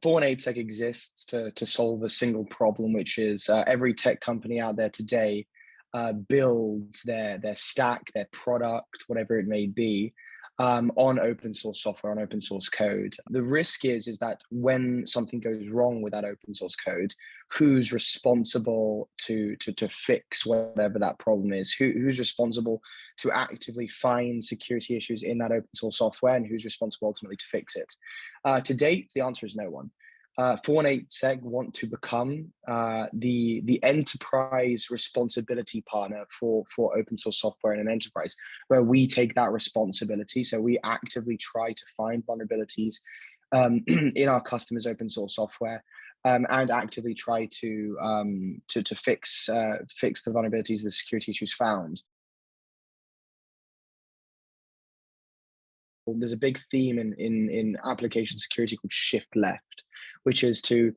418sec exists to solve a single problem, which is every tech company out there today builds their stack, their product, whatever it may be, on open source software, on open source code. The risk is that when something goes wrong with that open source code, who's responsible to fix whatever that problem is? Who's responsible to actively find security issues in that open source software, and who's responsible ultimately to fix it? To date, the answer is no one. 418sec want to become the enterprise responsibility partner for open source software in an enterprise, where we take that responsibility. So we actively try to find vulnerabilities in our customers' open source software, and actively try to fix the vulnerabilities, the security issues found. There's a big theme in application security called shift left, which is to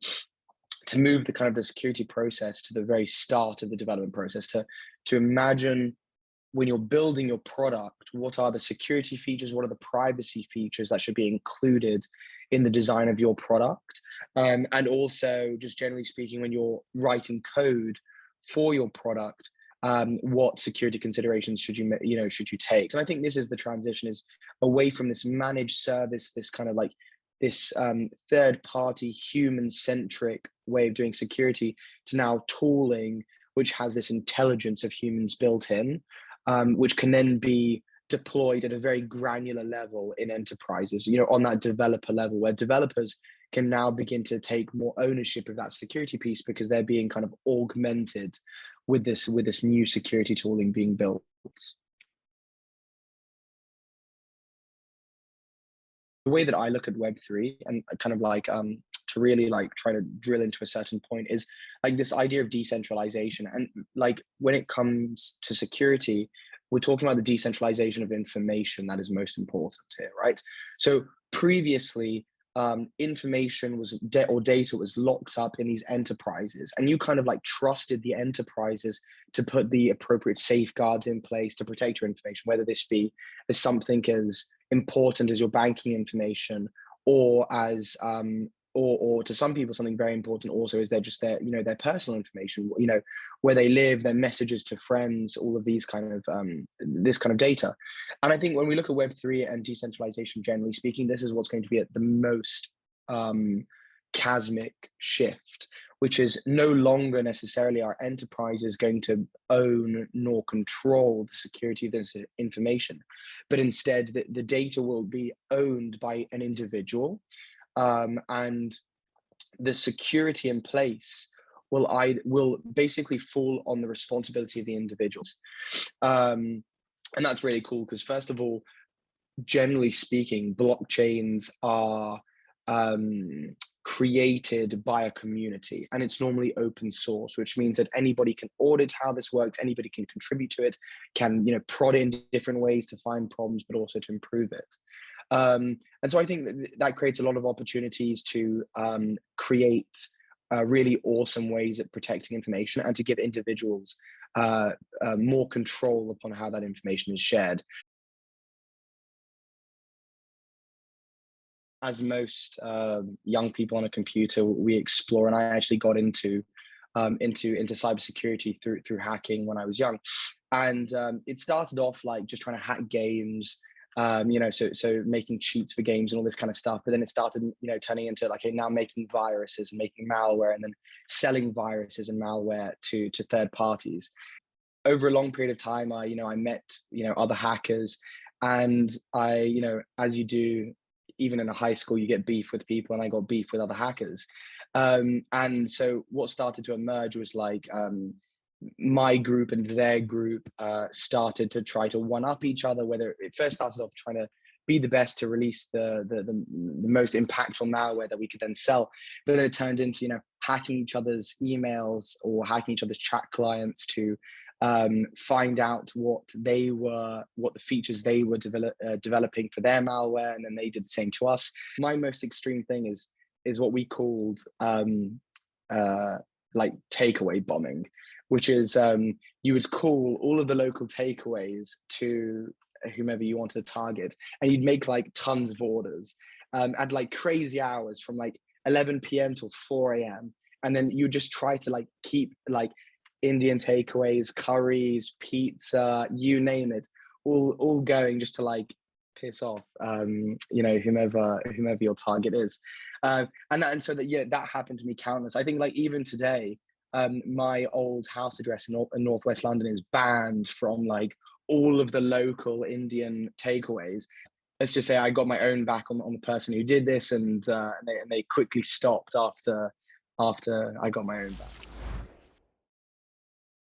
move the security process to the very start of the development process, to imagine when you're building your product, what are the security features, what are the privacy features that should be included in the design of your product, and also, just generally speaking, when you're writing code for your product, what security considerations should you take? And I think this is the transition, is away from this managed service, this third-party human-centric way of doing security, to now tooling which has this intelligence of humans built in, which can then be deployed at a very granular level in enterprises, on that developer level, where developers can now begin to take more ownership of that security piece, because they're being kind of augmented with this new security tooling being built. The way that I look at Web3, and to really try to drill into a certain point, is this idea of decentralization. And when it comes to security, we're talking about the decentralization of information that is most important here, right? So previously, information was data was locked up in these enterprises, and you trusted the enterprises to put the appropriate safeguards in place to protect your information, whether this be as something as important as your banking information, or as or to some people something very important also is their personal information, where they live, their messages to friends, all of these this kind of data. And I think when we look at Web3 and decentralization, generally speaking, this is what's going to be at the most chasmic shift, which is no longer necessarily our enterprises going to own nor control the security of this information, but instead the data will be owned by an individual, and the security in place will basically fall on the responsibility of the individuals. And that's really cool, because first of all, generally speaking, blockchains are created by a community, and it's normally open source, which means that anybody can audit how this works, anybody can contribute to it, can prod it in different ways to find problems, but also to improve it. And so I think that creates a lot of opportunities to create really awesome ways at protecting information, and to give individuals more control upon how that information is shared. As most young people on a computer, we explore, and I actually got into cybersecurity through hacking when I was young, and it started off just trying to hack games, so making cheats for games and all this kind of stuff. But then it started, turning into now making viruses and making malware, and then selling viruses and malware to third parties. Over a long period of time, I met other hackers, and as you do, even in a high school, you get beef with people, and I got beef with other hackers. And so what started to emerge was my group and their group started to try to one up each other, whether it first started off trying to be the best to release the most impactful malware that we could then sell. But then it turned into, hacking each other's emails or hacking each other's chat clients to find out what the features they were developing for their malware, and then they did the same to us. My most extreme thing is what we called takeaway bombing, which is you would call all of the local takeaways to whomever you wanted to target, and you'd make tons of orders at crazy hours, from 11 p.m. till 4 a.m. And then you just try to like keep like Indian takeaways, curries, pizza, you name it, all going just to like piss off whomever your target is. And so that, yeah, that happened to me countless. I think like even today, my old house address in northwest London is banned from like all of the local Indian takeaways. Let's just say I got my own back on the person who did this, and they quickly stopped after I got my own back.